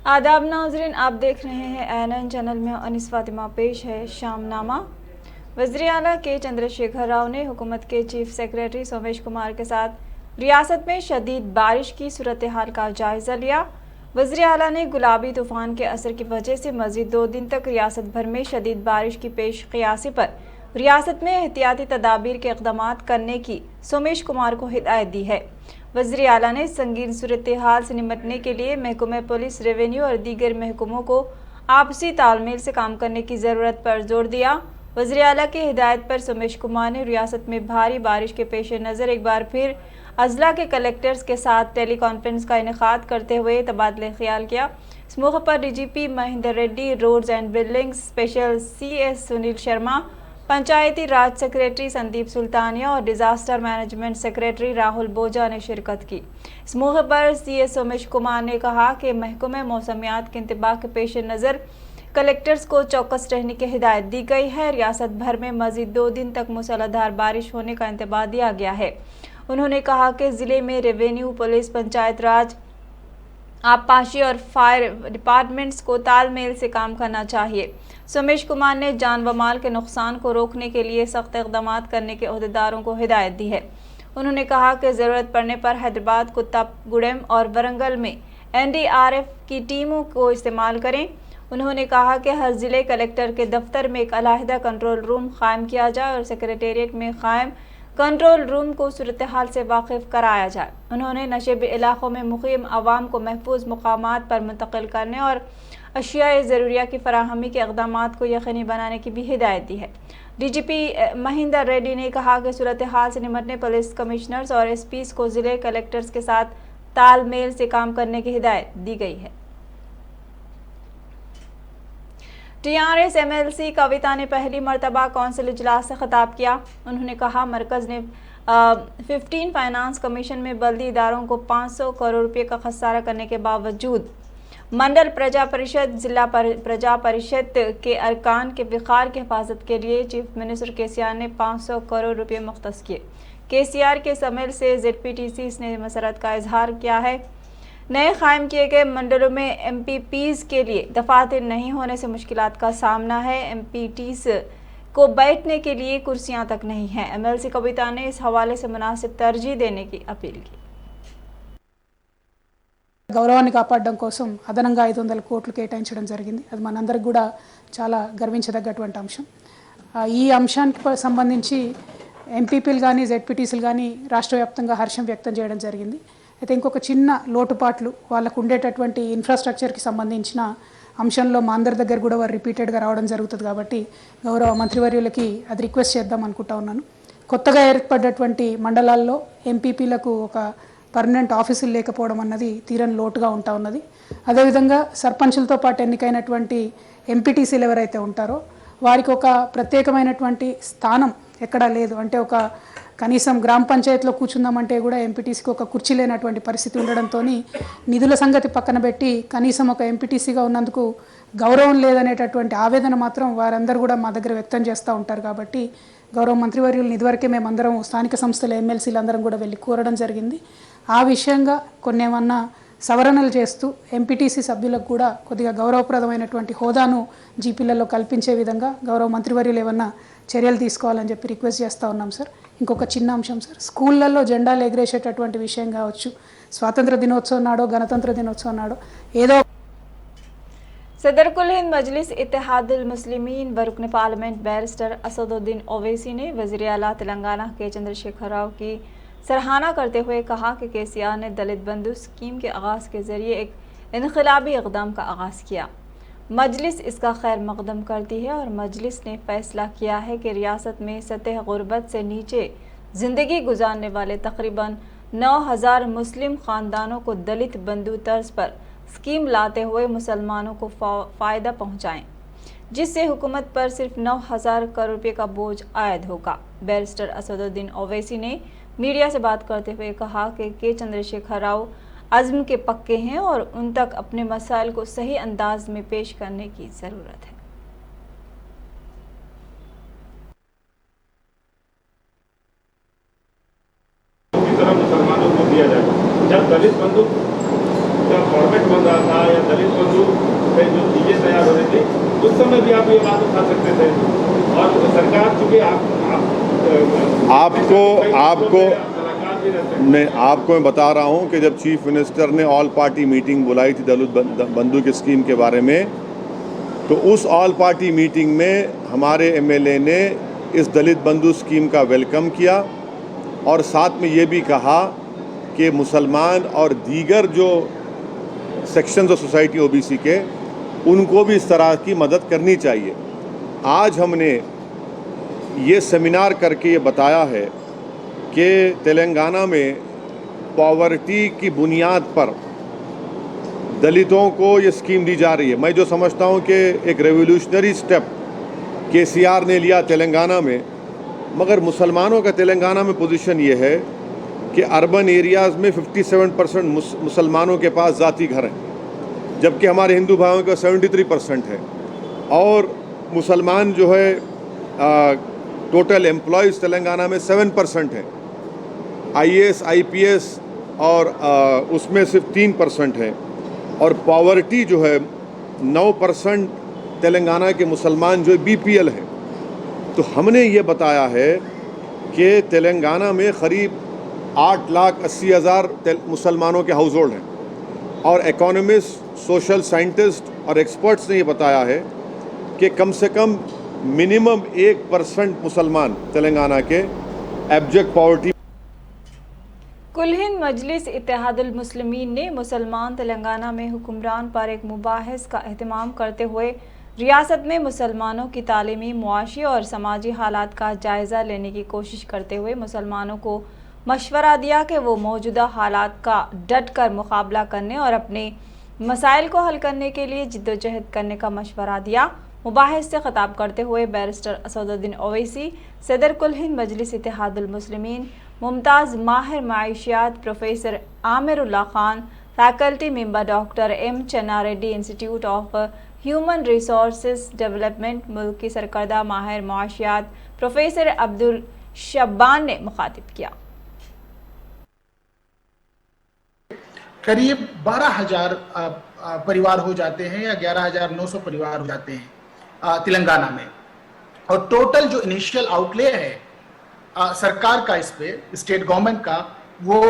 आदाब नाज़रीन, आप देख रहे हैं ANN चैनल में। अनिस फातिमा पेश है शामनामा। वज़ीर आला के चंद्रशेखर राव ने हुकूमत के चीफ सेक्रेटरी सोमेश कुमार के साथ रियासत में शदीद बारिश की सूरत हाल का जायज़ा लिया। वज़ीर आला ने गुलाबी तूफ़ान के असर की वजह से मज़ीद 2 दिन तक रियासत भर में शदीद बारिश की पेश क़ियासी पर रियासत में एहतियाती तदाबीर के इक़दाम करने की सोमेश कुमार को हिदायत दी है। वज़ीर आला ने संगीन सूरत हाल से निपटने के लिए महकमे पुलिस, रेवेन्यू और दीगर महकमों को आपसी तालमेल से काम करने की ज़रूरत पर जोर दिया। वज़ीर आला की हिदायत पर सोमेश कुमार ने रियासत में भारी बारिश के पेश नज़र एक बार फिर अजला के कलेक्टर्स के साथ टेली कॉन्फ्रेंस का इनेकाद करते हुए तबादला ख्याल किया। इस मौके पर DGP Mahendra Reddy, roads and buildings special CS Sunil Sharma, Panchayati Raj secretary Sandeep Sultania और डिजास्टर मैनेजमेंट सेक्रेटरी राहुल बोजा ने शिरकत की। इस मौके पर CS सोमेश कुमार ने कहा कि महकमे मौसमियात के इंतबाह के पेश नज़र कलेक्टर्स को चौकस रहने की हिदायत दी गई है। रियासत भर में मज़ीद 2 दिन तक मूसलाधार बारिश होने का इंतबाह दिया गया है। उन्होंने कहा कि ज़िले में रेवेन्यू, पुलिस, पंचायत राज, आबपाशी और फायर डिपार्टमेंट्स को तालमेल से काम करना चाहिए। सोमेश कुमार ने जान व माल के नुकसान को रोकने के लिए सख्त इक़दाम करने के अहदेदारों को हिदायत दी है। उन्होंने कहा कि ज़रूरत पड़ने पर हैदराबाद, कुत्तागुडेम और वरंगल में NDRF की टीमों को इस्तेमाल करें। उन्होंने कहा कि हर ज़िले कलेक्टर के दफ्तर में एक अलहदा कंट्रोल रूम कायम किया जाए और सेक्रेटेरिएट में कायम कंट्रोल रूम को सूरत हाल से वाकिफ कराया जाए। उन्होंने नशेबी इलाकों में मुक़ीम आवाम को महफूज मुकामात पर मुंतकिल करने और अशियाए ज़रूरिया की फराहमी के इक़दामात को यकीनी बनाने की भी हिदायत दी है। DGP महेंद्र रेड्डी ने कहा कि सूरत हाल से निपटने पुलिस कमिश्नर्स और SPs को ज़िले कलेक्टर्स के साथ तालमेल से काम करने की हिदायत दी गई है। TRS MLC कविता ने पहली मरतबा कौंसिल इजलास से खिताब किया। उन्होंने कहा मरकज़ ने 15 फाइनेंस कमीशन में बल्दी इदारों को 500 करोड़ रुपये का खसारा करने के बावजूद मंडल प्रजा परिषद, जिला प्रजा परिषद के अरकान के वक़ार की हिफाजत के लिए चीफ मिनिस्टर KCR ने 500 करोड़ रुपये मुख्तस किए। KCR के समल से ZPTCs ने मसरत का इजहार किया है। नए कायम किए गए मंडलों में MPPs के लिए दफातर नहीं होने से मुश्किलात का सामना है। MPTs को बैठने के लिए कुर्सियां तक नहीं हैं। MLC कविता ने इस हवाले से मुनासिब तरजीह देने की अपील की। గౌరవాన్ని కాపాడడం కోసం అదనంగా 500 కోట్లు కేటాయించడం జరిగింది. అది మనందరికి కూడా చాలా గర్వించదగ్గటువంటి అంశం. ఈ అంశానికి సంబంధించి ఎంపీపీలు కానీ ZPTCలు కానీ రాష్ట్ర వ్యాప్తంగా హర్షం వ్యక్తం చేయడం జరిగింది. అయితే ఇంకొక చిన్న లోటుపాట్లు వాళ్ళకు ఉండేటటువంటి ఇన్ఫ్రాస్ట్రక్చర్కి సంబంధించిన అంశంలో మా అందరి దగ్గర కూడా వారు రిపీటెడ్గా రావడం జరుగుతుంది. కాబట్టి గౌరవ మంత్రివర్యులకి అది రిక్వెస్ట్ చేద్దాం అనుకుంటా ఉన్నాను. కొత్తగా ఏర్పడ్డటువంటి మండలాల్లో ఎంపీపీలకు ఒక పర్మనెంట్ ఆఫీసులు లేకపోవడం అన్నది తీరని లోటుగా ఉంటా ఉన్నది. అదేవిధంగా సర్పంచులతో పాటు ఎన్నికైనటువంటి ఎంపీటీసీలు ఎవరైతే ఉంటారో వారికి ఒక ప్రత్యేకమైనటువంటి స్థానం ఎక్కడా లేదు. అంటే ఒక కనీసం గ్రామ పంచాయతీలో కూర్చుందామంటే కూడా ఎంపీటీసీకి ఒక కుర్చీ లేనటువంటి పరిస్థితి ఉండడంతో నిధుల సంగతి పక్కన పెట్టి కనీసం ఒక ఎంపీటీసీగా ఉన్నందుకు గౌరవం లేదనేటటువంటి ఆవేదన మాత్రం వారందరూ కూడా మా దగ్గర వ్యక్తం చేస్తూ ఉంటారు. కాబట్టి గౌరవ మంత్రివర్యులు ఇదివరకే మేమందరం స్థానిక సంస్థల MLCలు అందరం కూడా వెళ్ళి కోరడం జరిగింది. ఆ విషయంగా కొన్ని ఏమన్నా సవరణలు చేస్తూ ఎంపీటీసీ సభ్యులకు కూడా కొద్దిగా గౌరవప్రదమైనటువంటి హోదాను జీపీలలో కల్పించే విధంగా గౌరవ మంత్రివర్యులు ఏమన్నా చర్యలు తీసుకోవాలని చెప్పి రిక్వెస్ట్ చేస్తూ ఉన్నాం సార్. ఇంకొక చిన్న అంశం సార్, స్కూళ్ళల్లో జెండాలు ఎగరేసేటటువంటి విషయం కావచ్చు, స్వాతంత్ర దినోత్సవం నాడో గణతంత్ర దినోత్సవం నాడో ఏదో सदर कुल हिंद मजलिस इत्तेहादुल मुस्लिमीन व रुकन पार्लियामेंट बैरिस्टर असदुद्दीन ओवैसी ने वज़ीर आला तेलंगाना के चंद्रशेखर राव की सराहना करते हुए कहा कि KCR ने दलित बंधु स्कीम के आगाज़ के ज़रिए एक इनकलाबी इक़दाम का आगाज़ किया। मजलिस इसका खैर मकदम करती है और मजलिस ने फ़ैसला किया है कि रियासत में सतह गुर्बत से नीचे ज़िंदगी गुजारने वाले तकरीबन 9000 मुस्लिम ख़ानदानों को दलित बंधु तर्ज पर स्कीम लाते हुए मुसलमानों को फ़ायदा पहुँचाएँ, जिससे हुकूमत पर सिर्फ 9000 करोड़ रुपये का बोझ आयद होगा। बैरिस्टर असदुद्दीन ओवैसी ने मीडिया से बात करते हुए कहा कि चंद्रशेखर राव अज़्म के पक्के हैं और उन तक अपने मसाइल को सही अंदाज में पेश करने की ज़रूरत है। मुसलमानों को दिया जाए जब दलित बंधु उसका फॉर्मेट बन रहा था या दलित बंधु पे जो चीजें तैयार हो रही थी, उस समय भी आप ये बात उठा सकते थे। और सरकार चूंकि आपको मैं बता रहा हूं कि जब चीफ मिनिस्टर ने ऑल पार्टी मीटिंग बुलाई थी दलित बंधु की स्कीम के बारे में, तो उस ऑल पार्टी मीटिंग में हमारे एमएलए ने इस दलित बंधु स्कीम का वेलकम किया और साथ में ये भी कहा कि मुसलमान और दीगर जो सेक्शंस ऑफ सोसाइटी ओबीसी के, उनको भी इस तरह की मदद करनी चाहिए। आज हमने ये सेमिनार करके ये बताया है कि तेलंगाना में पॉवर्टी की बुनियाद पर दलितों को ये स्कीम दी जा रही है। मैं जो समझता हूँ कि एक रेवोल्यूशनरी स्टेप केसीआर ने लिया तेलंगाना में, मगर मुसलमानों का तेलंगाना में पोजीशन ये है कि अर्बन एरियाज़ में 57% मुसलमानों के पास ज़ाती घर हैं, जबकि हमारे हिंदू भाइयों का 73% है। और मुसलमान जो है टोटल एम्प्लॉयज़ तेलंगाना में 7% है, आईएएस आईपीएस और उसमें सिर्फ 3% है। और पॉवर्टी जो है 9% तेलंगाना के मुसलमान जो बीपीएल है। तो हमने ये बताया है कि तेलंगाना में करीब 8,80,000 मुसलमानों के हाउस होल्ड हैं और इकोनॉमिस्ट, सोशल साइंटिस्ट और एक्सपर्ट्स ने ये बताया है कि कम से कम मिनिमम 1% मुसलमान तेलंगाना के एब्जेक्ट पॉवर्टी। कुल हिंद मजलिस इत्तेहादुल मुस्लिमीन ने मुसलमान तेलंगाना में हुक्मरान पर एक मुबाहिस का एहतमाम करते हुए रियासत में मुसलमानों की तालीमी, मुआशी और समाजी हालात का जायज़ा लेने की कोशिश करते हुए मुसलमानों को मशवरा दिया कि वो मौजूदा हालात का डट कर मुकाबला करने और अपने मसाइल को हल करने के लिए जिद्दोजहद करने का मशवरा दिया। मुबाहिस से खिताब करते हुए बैरिस्टर असदुद्दीन ओवैसी, सदर कुल हिंद मजलिस इत्तेहादुल मुस्लिमीन, मुमताज़ माहिर माइशियात professor Amirullah Khan, faculty member doctor M Channa Reddy, institute of human resources development, मुल्क की सरकर्दा माहिर माशियात प्रोफेसर अब्दुल शब्बान ने मुखातिब किया। करीब 12,000 परिवार हो जाते हैं या 11,900 परिवार हो जाते हैं तेलंगाना में, और टोटल जो इनिशियल आउटले है सरकार का इस पे, स्टेट गवर्नमेंट का, वो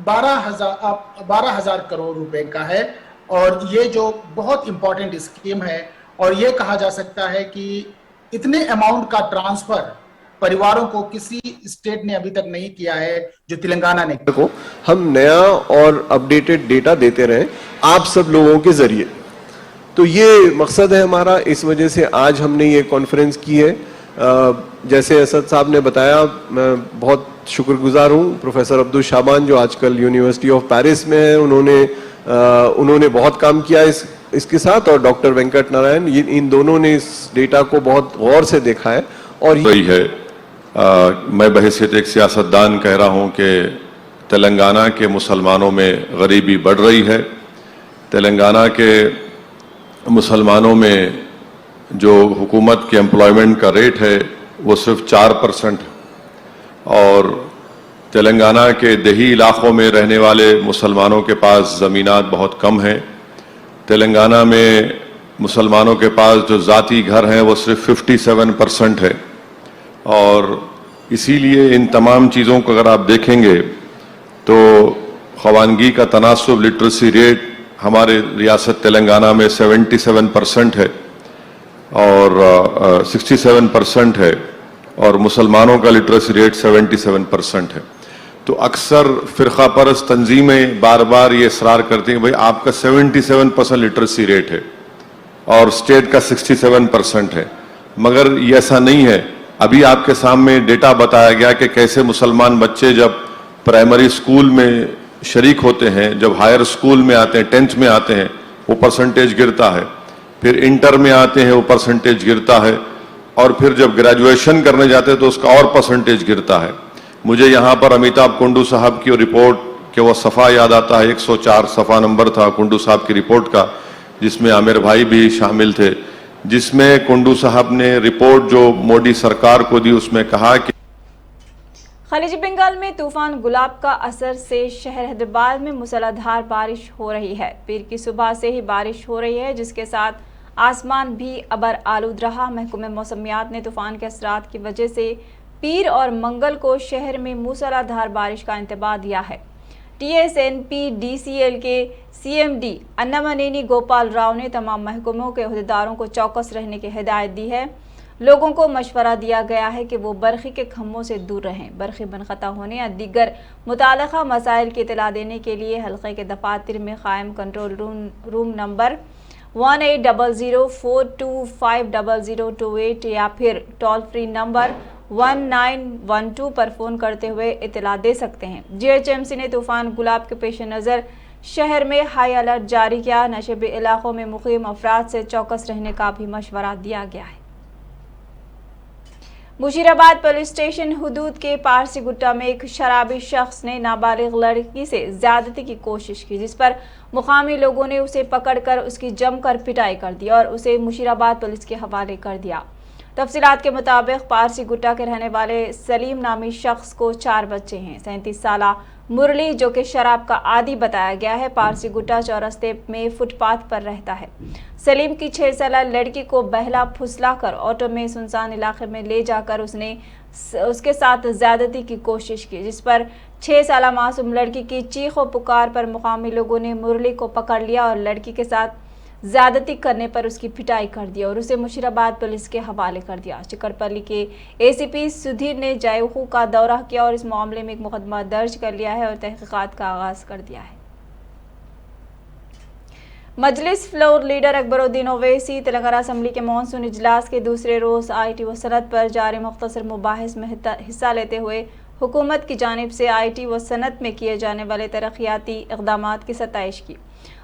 12,000 करोड़ रुपए का है। और ये जो बहुत इंपॉर्टेंट स्कीम है, और ये कहा जा सकता है कि इतने अमाउंट का ट्रांसफर परिवारों को किसी स्टेट ने अभी तक नहीं किया है जो तेलंगाना ने। को हम नया और अपडेटेड डेटा देते रहे आप सब लोगों के जरिए, तो ये मकसद है हमारा। इस वजह से आज हमने ये कॉन्फ्रेंस की है। जैसे असद साहब ने बताया, मैं बहुत शुक्रगुजार हूँ प्रोफेसर अब्दुल शाबान जो आजकल यूनिवर्सिटी ऑफ पेरिस में है, उन्होंने बहुत काम किया इसके साथ, और डॉक्टर वेंकट नारायण, इन दोनों ने इस डेटा को बहुत गौर से देखा है। और यही है, मैं बहैसियत एक सियासतदान कह रहा हूँ कि तेलंगाना के मुसलमानों में गरीबी बढ़ रही है। तेलंगाना के मुसलमानों में जो हुकूमत के एम्प्लॉयमेंट का रेट है वो सिर्फ 4% है, और तेलंगाना के देही इलाकों में रहने वाले मुसलमानों के पास ज़मीनात बहुत कम हैं। तेलंगाना में मुसलमानों के पास जो ज़ाती घर हैं वो सिर्फ 57% है। और इसीलिए इन तमाम चीज़ों को अगर आप देखेंगे तो ख़वानगी का तनासुब लिटरेसी रेट हमारे रियासत तेलंगाना में 77% है और 67% है, और मुसलमानों का लिटरेसी रेट 77% है। तो अक्सर फ़िरक़ा परस्त तंजीमें बार बार ये इसरार करती हैं भाई आपका 77% लिटरेसी रेट है और स्टेट का 67% है, मगर ये ऐसा नहीं है। अभी आपके सामने डेटा बताया गया कि कैसे मुसलमान बच्चे जब प्राइमरी स्कूल में शरीक होते हैं, जब हायर स्कूल में आते हैं, 10th में आते हैं, वो परसेंटेज गिरता है, फिर इंटर में आते हैं वो परसेंटेज गिरता है, और फिर जब ग्रेजुएशन करने जाते हैं तो उसका और परसेंटेज गिरता है। मुझे यहाँ पर अमिताभ कुंडू साहब की रिपोर्ट के वो सफ़ा याद आता है, 104 सफ़ा नंबर था कुंडू साहब की रिपोर्ट का, जिसमें आमिर भाई भी शामिल थे, जिसमें कुंडू साहब ने रिपोर्ट जो मोदी सरकार को दी उसमें कहा कि खलीज बंगाल में तूफान गुलाब का असर से शहर हैदराबाद में मूसलाधार बारिश हो रही है। पीर की सुबह से ही बारिश हो रही है, जिसके साथ आसमान भी अबर आलूद रहा। महकमे मौसमियात ने तूफान के असरात की वजह से पीर और मंगल को शहर में मूसलाधार बारिश का इंतबाह दिया है। TSNPDCL के CMD अन्नामनेनी गोपाल राव ने तमाम महकमों के अहदेदारों को चौकस रहने की हिदायत दी है। लोगों को मशवरा दिया गया है कि वो बरखी के खम्भों से दूर रहें। बरखी बनक़ता होने या दीगर मुताल्लिक़ा मसाइल की इतला देने के लिए हल्के के दफातर में कायम कंट्रोल रूम नंबर 180042500028 या फिर टोल फ्री नंबर 1912 पर फ़ोन करते हुए इतला दे सकते हैं। GHMC ने तूफ़ान गुलाब के पेश नज़र शहर में हाई अलर्ट जारी किया। नशेबी इलाकों में मुक़ीम अफराद से चौकस रहने का भी मशवरा दिया गया है। मुशीराबाद पुलिस स्टेशन हुदूद के पारसी गुट्टा में एक शराबी शख्स ने नाबालिग लड़की से ज्यादती की कोशिश की, जिस पर मुकामी लोगों ने उसे पकड़कर उसकी जमकर पिटाई कर दी और उसे मुशीराबाद पुलिस के हवाले कर दिया। तफसीलात के मुताबिक पारसी गुट्टा के रहने वाले सलीम नामी शख्स को 4 बच्चे हैं। 37 साला मुरली, जो कि शराब का आदी बताया गया है, पारसी गुट्टा चौरस्ते में फुटपाथ पर रहता है। सलीम की 6 साला लड़की को बहला फुसलाकर ऑटो में सुनसान इलाके में ले जाकर उसके साथ ज्यादती की कोशिश की, जिस पर 6 साला मासूम लड़की की चीख व पुकार पर मुकामी लोगों ने मुरली को पकड़ लिया और लड़की के साथ ज्यादती करने पर उसकी पिटाई कर दी और उसे मुशीराबाद पुलिस के हवाले कर दिया। चिकड़पल्ली के ACP सुधीर ने जायहू का दौरा किया और इस मामले में एक मुकदमा दर्ज कर लिया है और तहकीकात का आगाज कर दिया है। Majlis floor leader Akbaruddin Owaisi Telangana assembly के मॉनसून इजलास के दूसरे रोज IT व सनत पर जारी मुख्तसर मुबाहिस में हिस्सा लेते हुए हुकूमत की जानिब से IT व सनत में किए जाने वाले तरक्याती इक़दामात की सताइश की।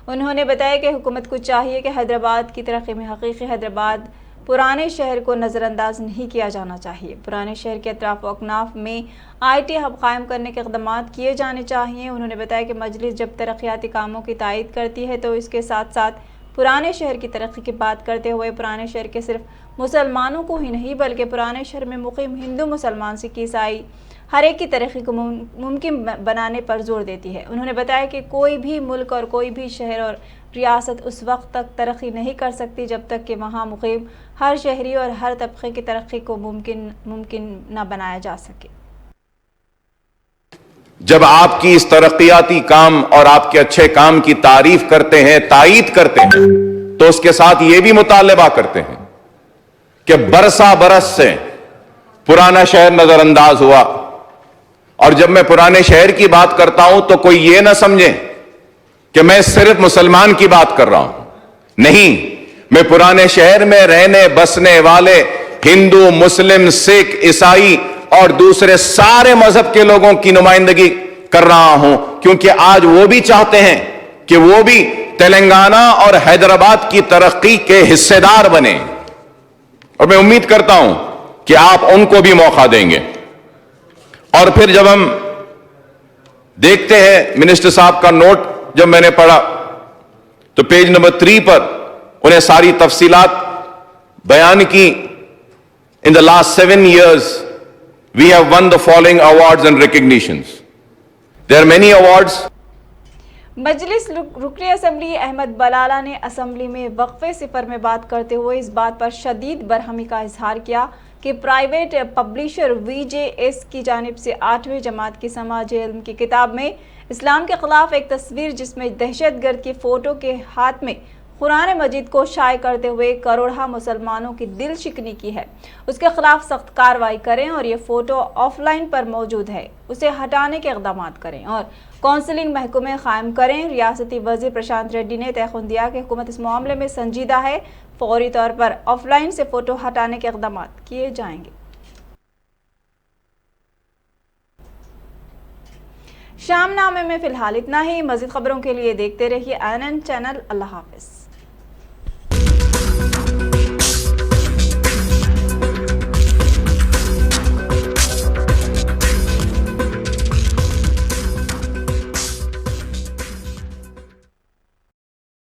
उन्होंने बताया कि हुकूमत को चाहिए कि हैदराबाद की तरक्की में हकीकी हैदराबाद पुराने शहर को नज़रअंदाज नहीं किया जाना चाहिए। पुराने शहर के अतराफ व अकनाफ में IT हब कायम करने के इक़दामात किए जाने चाहिए। उन्होंने बताया कि मजलिस जब तरक्याती कामों की तायीद करती है तो इसके साथ साथ पुराने शहर की तरक्की की बात करते हुए पुराने शहर के सिर्फ मुसलमानों को ही नहीं बल्कि पुराने शहर में मुकीम हिंदू, मुसलमान, सिख, ईसाई हर एक की तरक्की को मुमकिन बनाने पर जोर देती है। उन्होंने बताया कि कोई भी मुल्क और कोई भी शहर और रियासत उस वक्त तक तरक्की नहीं कर सकती जब तक कि वहाँ मुकीम हर शहरी और हर तबके की तरक्की को मुमकिन न बनाया जा सके। जब आपकी इस तरक्याती काम और आपके अच्छे काम की तारीफ करते हैं, तायीद करते हैं, तो उसके साथ ये भी मुतालबा करते हैं कि बरसा बरस से पुराना शहर नजरअंदाज हुआ। और जब मैं पुराने शहर की बात करता हूं तो कोई ये ना समझे कि मैं सिर्फ मुसलमान की बात कर रहा हूं। नहीं, मैं पुराने शहर में रहने बसने वाले हिंदू, मुस्लिम, सिख, ईसाई और दूसरे सारे मजहब के लोगों की नुमाइंदगी कर रहा हूं, क्योंकि आज वो भी चाहते हैं कि वो भी तेलंगाना और हैदराबाद की तरक्की के हिस्सेदार बने। और मैं उम्मीद करता हूं कि आप उनको भी मौका देंगे। और फिर जब हम देखते हैं मिनिस्टर साहब का नोट जब मैंने पढ़ा तो पेज नंबर 3 पर उन्हें सारी तफसीलात बयान की। In the last 7 years we have won the following awards and recognitions. There are many awards. Majlis रुकनी असम्बली अहमद बलाला ने असम्बली में वक्फे सिफर में बात करते हुए इस बात पर शदीद बरहमी का इजहार किया कि प्राइवेट पब्लिशर VJS की जानिब से 8वीं जमात की समाज इल्म की किताब में इस्लाम के खिलाफ एक तस्वीर जिसमें दहशतगर्द की फ़ोटो के हाथ में कुरान मजीद को शाये करते हुए करोड़ों मुसलमानों की दिल शिकनी की है, उसके खिलाफ सख्त कार्रवाई करें और ये फ़ोटो ऑफलाइन पर मौजूद है उसे हटाने के इक़दाम करें और काउंसलिंग महकमे कायम करें। रियासती वज़ीर प्रशांत रेड्डी ने तयख़ुन दिया कि हुकूमत इस मामले में संजीदा है, फौरी तौर पर ऑफलाइन से फ़ोटो हटाने के इक़दाम किए जाएंगे। शामनामे में फ़िलहाल इतना ही। मज़ीद खबरों के लिए देखते रहिए ANN चैनल। अल्लाह हाफ़िज़।